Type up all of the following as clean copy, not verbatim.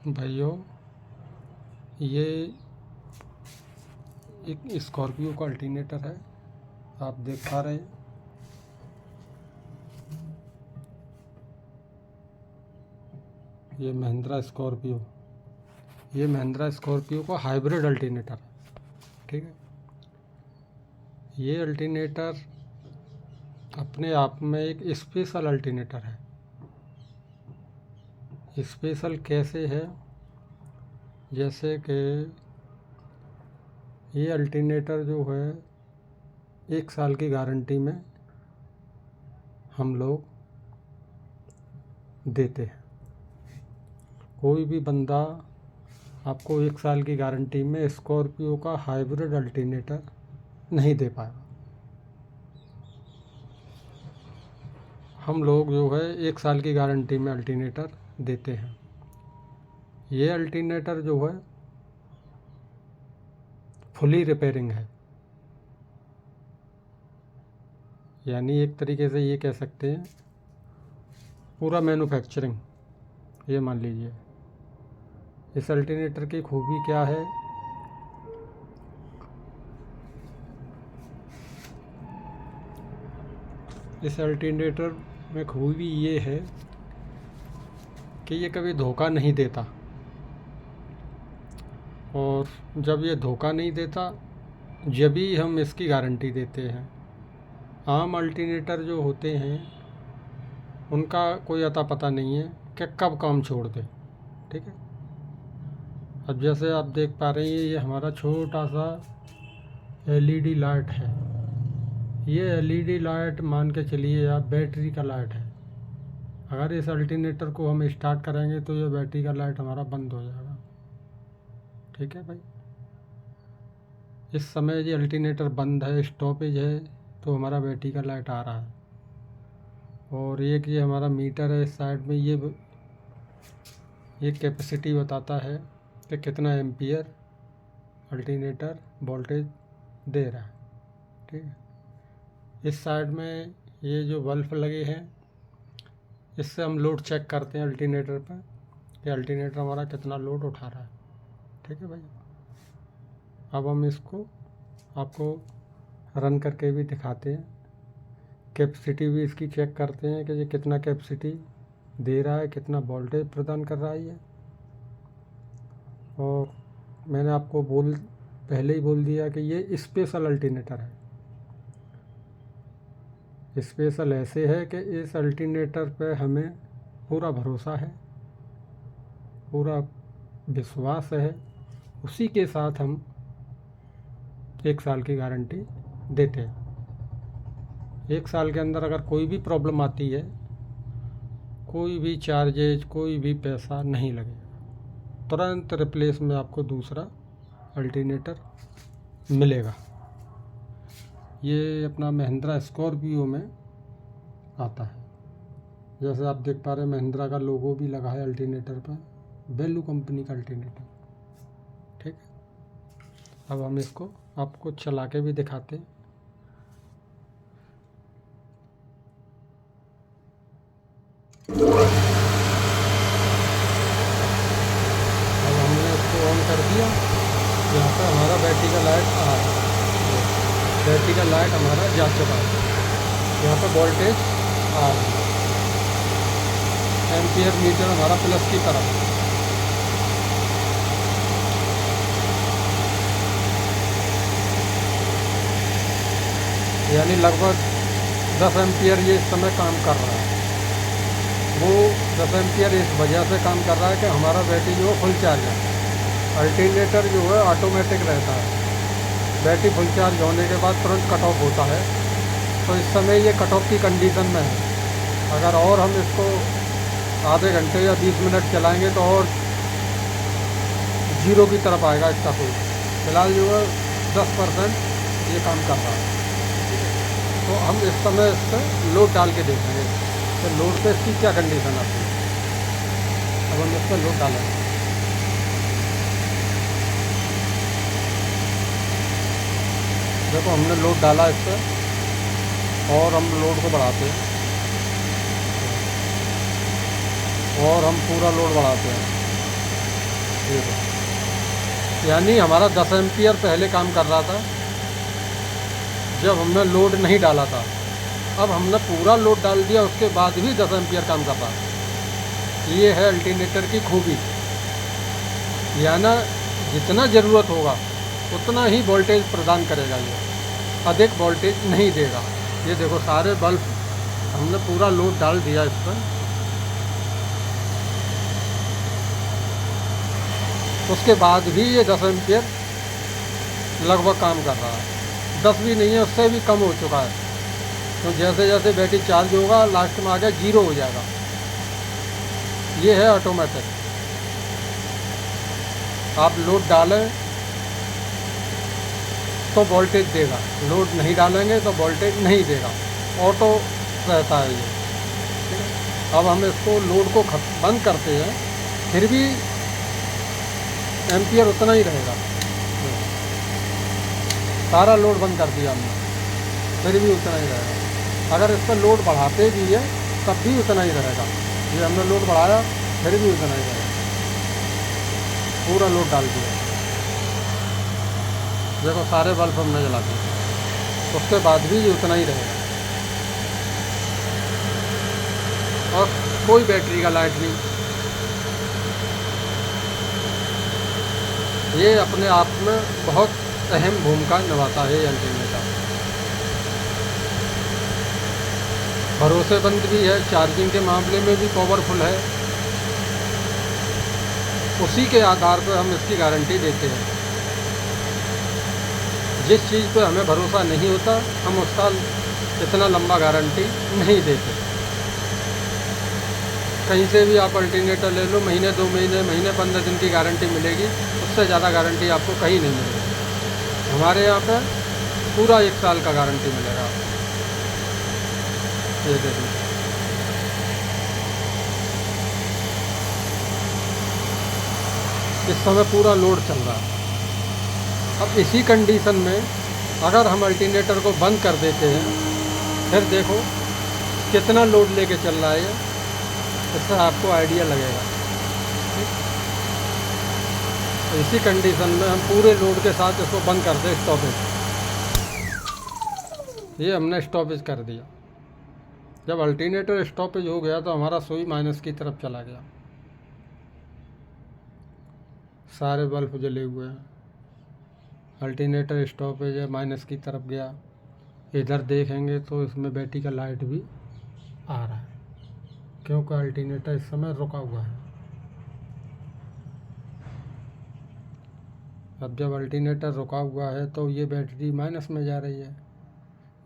भाइयों, ये एक स्कॉर्पियो का अल्टरनेटर है। आप देख पा रहे हैं, ये महिंद्रा स्कॉर्पियो का हाइब्रिड अल्टरनेटर है। ठीक है, ये अल्टरनेटर अपने आप में एक स्पेशल अल्टरनेटर है। स्पेशल कैसे है? जैसे कि ये अल्टरनेटर जो है 1 साल की गारंटी में हम लोग देते हैं। कोई भी बंदा आपको 1 साल की गारंटी में स्कॉर्पियो का हाइब्रिड अल्टरनेटर नहीं दे पाएगा। हम लोग जो है 1 साल की गारंटी में अल्टरनेटर देते हैं। ये अल्टरनेटर जो है फुली रिपेयरिंग है, यानी एक तरीके से ये कह सकते हैं पूरा मैन्युफैक्चरिंग। ये मान लीजिए, इस अल्टरनेटर की खूबी क्या है? इस अल्टरनेटर में खूबी ये है कि ये कभी धोखा नहीं देता, और जब ये धोखा नहीं देता जब ही हम इसकी गारंटी देते हैं। आम अल्टरनेटर जो होते हैं उनका कोई अता पता नहीं है कि कब काम छोड़ दे। ठीक है, अब जैसे आप देख पा रहे हैं, ये हमारा छोटा सा एलईडी लाइट है। ये एलईडी लाइट मान के चलिए आप बैटरी का लाइट है। अगर इस अल्टरनेटर को हम स्टार्ट करेंगे तो ये बैटरी का लाइट हमारा बंद हो जाएगा। ठीक है भाई, इस समय ये अल्टरनेटर बंद है, स्टॉपेज है, तो हमारा बैटरी का लाइट आ रहा है। और एक ये हमारा मीटर है इस साइड में, ये कैपेसिटी बताता है कि कितना एम्पियर अल्टरनेटर वोल्टेज दे रहा है। ठीक है, इस साइड में ये जो बल्ब लगे हैं, इससे हम लोड चेक करते हैं अल्टरनेटर पर कि अल्टरनेटर हमारा कितना लोड उठा रहा है। ठीक है भाई, अब हम इसको आपको रन करके भी दिखाते हैं। कैपेसिटी भी इसकी चेक करते हैं कि ये कितना कैपेसिटी दे रहा है, कितना वोल्टेज प्रदान कर रहा है ये। और मैंने आपको पहले ही बोल दिया कि ये स्पेशल अल्टरनेटर है। स्पेशल ऐसे है कि इस अल्टरनेटर पे हमें पूरा भरोसा है, पूरा विश्वास है। उसी के साथ हम 1 साल की गारंटी देते हैं। 1 साल के अंदर अगर कोई भी प्रॉब्लम आती है, कोई भी चार्जेज, कोई भी पैसा नहीं लगेगा। तुरंत रिप्लेस में आपको दूसरा अल्टरनेटर मिलेगा। ये अपना महिंद्रा स्कॉर्पियो में आता है। जैसे आप देख पा रहे हैं, महिंद्रा का लोगो भी लगा है अल्टरनेटर पर, वैल्यू कंपनी का अल्टरनेटर। ठीक है, अब हम इसको आपको चला के भी दिखाते हैं। अब हमने इसको ऑन कर दिया। यहाँ पर हमारा बैटरी का लाइट आ रहा है, बैटरी का लाइट हमारा जा चुका है। यहाँ पर वोल्टेज आ रहा है, एम्पियर मीटर हमारा प्लस की तरफ है। यानी लगभग 10 एम्पियर ये इस समय काम कर रहा है। वो 10 एम्पियर इस वजह से काम कर रहा है कि हमारा बैटरी जो है फुल चार्ज है। अल्टरनेटर जो है ऑटोमेटिक रहता है, बैटरी फुल चार्ज होने के बाद तुरंत कट ऑफ होता है। तो इस समय ये कट ऑफ की कंडीशन में है। अगर और हम इसको आधे घंटे या 20 मिनट चलाएंगे तो और 0 की तरफ आएगा इसका कोई। फिलहाल जो है 10% ये काम कर रहा है। तो हम इस समय इस पर लोड डाल के देखेंगे तो लोड पे इसकी क्या कंडीशन आती है। अब हम इस पर लोड डालेंगे। देखो, हमने लोड डाला इस पर, और हम लोड को बढ़ाते हैं, और हम पूरा लोड बढ़ाते हैं। ये देखो, यानी हमारा 10 एम्पियर पहले काम कर रहा था जब हमने लोड नहीं डाला था। अब हमने पूरा लोड डाल दिया, उसके बाद भी 10 एम्पियर काम कर रहा है। ये है अल्टरनेटर की खूबी, यानी जितना ज़रूरत होगा उतना ही वोल्टेज प्रदान करेगा, ये अधिक वोल्टेज नहीं देगा। ये देखो सारे बल्ब हमने पूरा लोड डाल दिया इस पर, उसके बाद भी ये 10 एम्पियर लगभग काम कर रहा है। 10 भी नहीं है, उससे भी कम हो चुका है। तो जैसे जैसे बैटरी चार्ज होगा लास्ट में आगे 0 हो जाएगा। ये है ऑटोमेटिक। आप लोड डालें तो वोल्टेज देगा, लोड नहीं डालेंगे तो वोल्टेज नहीं देगा, ऑटो रहता है ये। ठीक है, अब हम इसको लोड को बंद करते हैं, फिर भी एम्पियर उतना ही रहेगा। सारा लोड बंद कर दिया हमने, फिर भी उतना ही रहेगा। अगर इस पर लोड बढ़ाते भी है तब भी उतना ही रहेगा। ये हमने लोड बढ़ाया फिर भी उतना ही रहेगा। पूरा लोड डाल दिया, देखो सारे बल्ब हमने जला दिए, उसके बाद भी ये उतना ही रहेगा। और कोई बैटरी का लाइट नहीं, ये अपने आप में बहुत अहम भूमिका निभाता है ये अल्टरनेटर। भरोसेमंद भी है, चार्जिंग के मामले में भी पावरफुल है। उसी के आधार पर हम इसकी गारंटी देते हैं। जिस चीज़ पर हमें भरोसा नहीं होता हम उसका इतना लंबा गारंटी नहीं देते। कहीं से भी आप अल्टरनेटर ले लो, महीने 2 महीने, महीने 15 दिन की गारंटी मिलेगी, उससे ज़्यादा गारंटी आपको कहीं नहीं मिलेगी। हमारे यहाँ पे पूरा 1 साल का गारंटी मिलेगा। ये देखिए, इस समय पूरा लोड चल रहा है। अब इसी कंडीशन में अगर हम अल्टरनेटर को बंद कर देते हैं, फिर देखो कितना लोड लेके चल रहा है, इससे आपको आइडिया लगेगा। तो इसी कंडीशन में हम पूरे लोड के साथ इसको बंद कर दें, स्टॉपेज। ये हमने स्टॉपेज कर दिया। जब अल्टरनेटर स्टॉपेज हो गया तो हमारा सुई माइनस की तरफ चला गया। सारे बल्ब जले हुए हैं, अल्टरनेटर स्टॉपेज है, माइनस की तरफ गया। इधर देखेंगे तो इसमें बैटरी का लाइट भी आ रहा है, क्योंकि अल्टरनेटर इस समय रुका हुआ है। अब जब अल्टरनेटर रुका हुआ है तो ये बैटरी माइनस में जा रही है।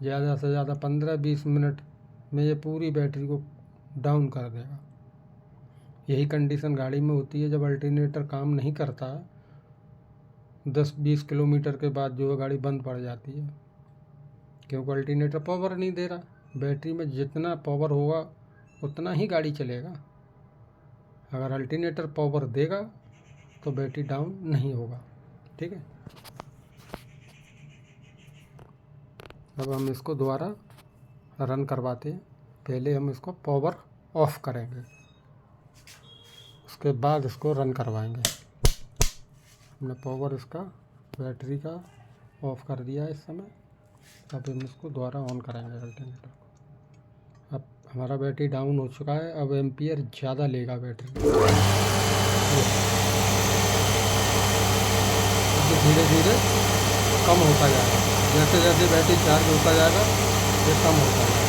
ज़्यादा से ज़्यादा 15-20 मिनट में ये पूरी बैटरी को डाउन कर देगा। यही कंडीशन गाड़ी में होती है जब अल्टरनेटर काम नहीं करता। 10-20 किलोमीटर के बाद जो है गाड़ी बंद पड़ जाती है, क्योंकि अल्टरनेटर पावर नहीं दे रहा। बैटरी में जितना पावर होगा उतना ही गाड़ी चलेगा। अगर अल्टरनेटर पावर देगा तो बैटरी डाउन नहीं होगा। ठीक है, अब हम इसको दोबारा रन करवाते हैं। पहले हम इसको पावर ऑफ करेंगे, उसके बाद इसको रन करवाएंगे। हमने पावर इसका बैटरी का ऑफ कर दिया है इस समय। अब हम इसको दोबारा ऑन करेंगे अल्टरनेटर को। अब हमारा बैटरी डाउन हो चुका है, अब एम्पियर ज़्यादा लेगा बैटरी। धीरे धीरे कम होता जाएगा, जैसे जैसे बैटरी चार्ज होता जाएगा ये कम होता जाएगा।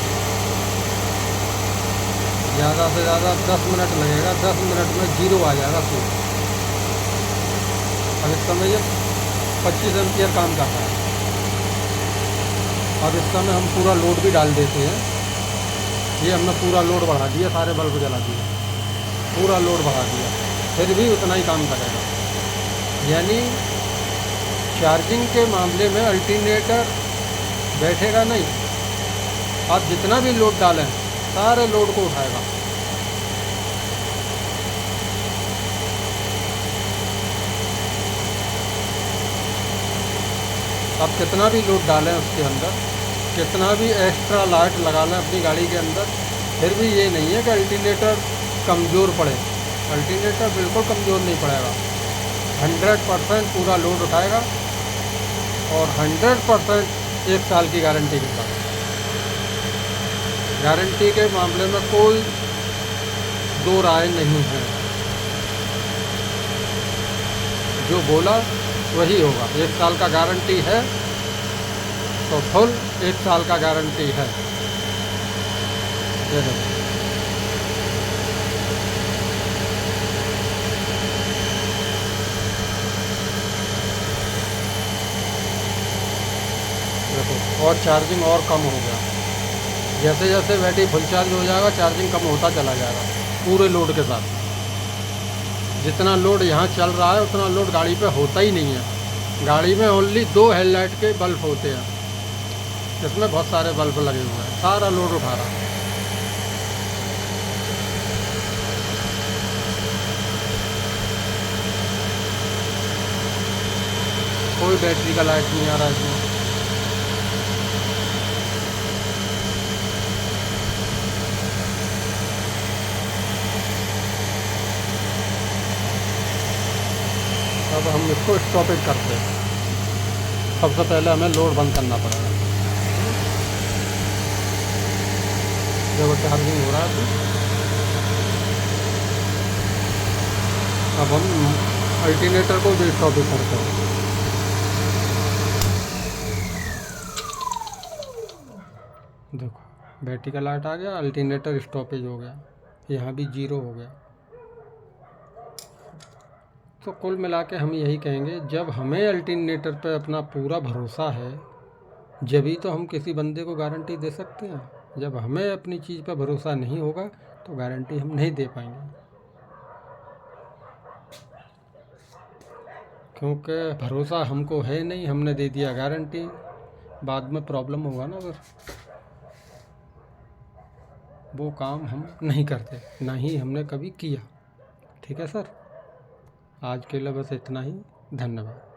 ज़्यादा से ज़्यादा 10 मिनट लगेगा, 10 मिनट में 0 आ जाएगा स्विच। अब इस समय ये 25 एम्पियर काम कर रहा है। अब इस समय हम पूरा लोड भी डाल देते हैं। ये हमने पूरा लोड बढ़ा दिया, सारे बल्ब जला दिए, पूरा लोड बढ़ा दिया, फिर भी उतना ही काम करेगा। यानी चार्जिंग के मामले में अल्टरनेटर बैठेगा नहीं। आप जितना भी लोड डालें सारे लोड को उठाएगा। आप कितना भी लोड डालें उसके अंदर, कितना भी एक्स्ट्रा लाइट लगा लें अपनी गाड़ी के अंदर, फिर भी ये नहीं है कि अल्टरनेटर कमज़ोर पड़े। अल्टरनेटर बिल्कुल कमज़ोर नहीं पड़ेगा। 100% पूरा लोड उठाएगा और 100% 1 साल की गारंटी के साथ। गारंटी के मामले में कोई दो राय नहीं है, जो बोला वही होगा। 1 साल का गारंटी है तो फुल 1 साल का गारंटी है। ये देखो, और चार्जिंग और कम हो गया। जैसे जैसे बैटरी फुल चार्ज हो जाएगा चार्जिंग कम होता चला जाएगा पूरे लोड के साथ। जितना लोड यहाँ चल रहा है उतना लोड गाड़ी पे होता ही नहीं है। गाड़ी में ओनली 2 हेडलाइट के बल्ब होते हैं, इसमें बहुत सारे बल्ब लगे हुए हैं, सारा लोड उठा रहा है। कोई बैटरी का लाइट नहीं आ रहा इसमें। अब हम इसको स्टॉपेज करते हैं। सबसे पहले हमें लोड बंद करना पड़ेगा। जब चार्जिंग हो रहा है तो अब हम अल्टरनेटर को भी स्टॉपेज करते हैं। देखो बैटरी का लाइट आ गया, अल्टरनेटर स्टॉपेज हो गया, यहाँ भी 0 हो गया। तो कुल मिला के हम यही कहेंगे, जब हमें अल्टरनेटर पे अपना पूरा भरोसा है जभी तो हम किसी बंदे को गारंटी दे सकते हैं। जब हमें अपनी चीज़ पे भरोसा नहीं होगा तो गारंटी हम नहीं दे पाएंगे, क्योंकि भरोसा हमको है नहीं। हमने दे दिया गारंटी, बाद में प्रॉब्लम होगा ना, फिर वो काम हम नहीं करते, ना ही हमने कभी किया। ठीक है सर, आज के लिए बस इतना ही। धन्यवाद।